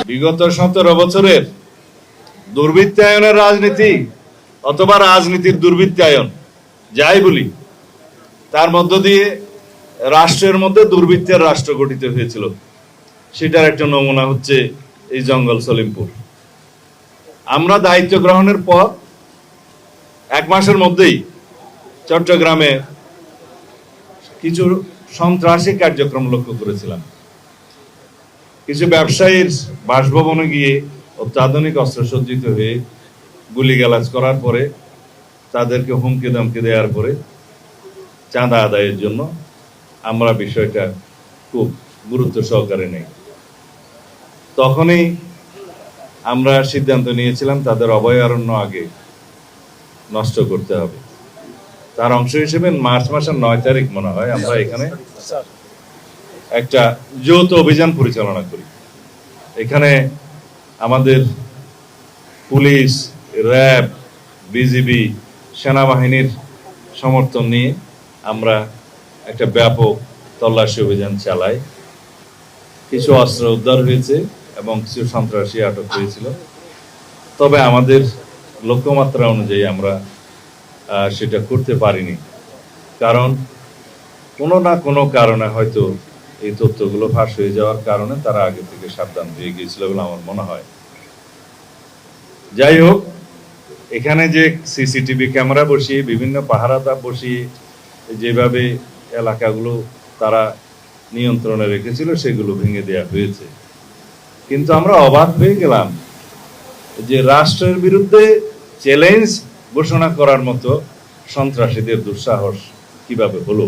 বিগত 17 বছরের দুর্বৃত্তায়নের রাজনীতি অথবা রাজনীতির দুর্বৃত্তায়ন যাই বলি, তার মধ্য দিয়ে রাষ্ট্রের মধ্যে দুর্বৃত্তের রাষ্ট্র গঠিত হয়েছিল। সেটার একটা নমুনা হচ্ছে এই জঙ্গল সলিমপুর। আমরা দায়িত্ব গ্রহণের পর 1 মাসের মধ্যেই চট্টগ্রামে কিছু সন্ত্রাসী কার্যক্রম লক্ষ্য করেছিলাম। কিছু ব্যবসায়ীর বাসভবনে গিয়ে অত্যাধুনিক অস্ত্রসজ্জিত হয়ে গুলিগালাজ করার পরে, তাদেরকে হুমকি ধমকি দেওয়ার পরে চাঁদা আদায়ের জন্য আমরা বিষয়টা খুব গুরুত্ব সহকারে নেই। তখনই আমরা সিদ্ধান্ত নিয়েছিলাম তাদের অভয়ারণ্য আগে নষ্ট করতে হবে। তার অংশ হিসেবে মার্চ মাসের 9 তারিখ মনে হয় আমরা এখানে একটা যৌথ অভিযান পরিচালনা করি। এখানে আমাদের পুলিশ, র্যাব, বিজিবি, সেনাবাহিনীর সমর্থন নিয়ে আমরা একটা ব্যাপক তল্লাশি অভিযান চালাই। কিছু অস্ত্র উদ্ধার হয়েছে এবং কিছু সন্ত্রাসী আটক হয়েছিল। তবে আমাদের লক্ষ্যমাত্রা অনুযায়ী আমরা সেটা করতে পারিনি, কারণ কোনো না কোনো কারণে হয়তো এই তথ্যগুলো ফাঁস হয়ে যাওয়ার কারণে তারা আগে থেকে সাবধান হয়ে গিয়েছিল বলে আমার মনে হয়। যাই হোক, এখানে যে সিসিটিভি ক্যামেরা বসিয়ে বিভিন্ন পাহারাদার বসিয়ে যেভাবে এলাকাগুলো তারা নিয়ন্ত্রণে রেখেছিল সেগুলো ভেঙে দেওয়া হয়েছে। কিন্তু আমরা অবাক হয়ে গেলাম যে রাষ্ট্রের বিরুদ্ধে চ্যালেঞ্জ ঘোষণা করার মতো সন্ত্রাসীদের দুঃসাহস কিভাবে হলো।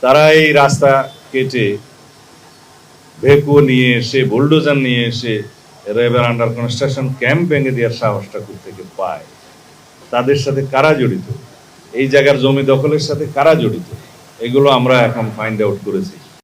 তারা এই রাস্তা কেটে ভেকু নিয়ে এসে, বুলডোজার নিয়ে এসে র্যাবের আন্ডার কনস্ট্রাকশন ক্যাম্প ভেঙে দেওয়ার সাহসটা থেকে পায়। তাদের সাথে কারা জড়িত, এই জায়গার জমি দখলের সাথে কারা জড়িত, এগুলো আমরা এখন ফাইন্ড আউট করেছি।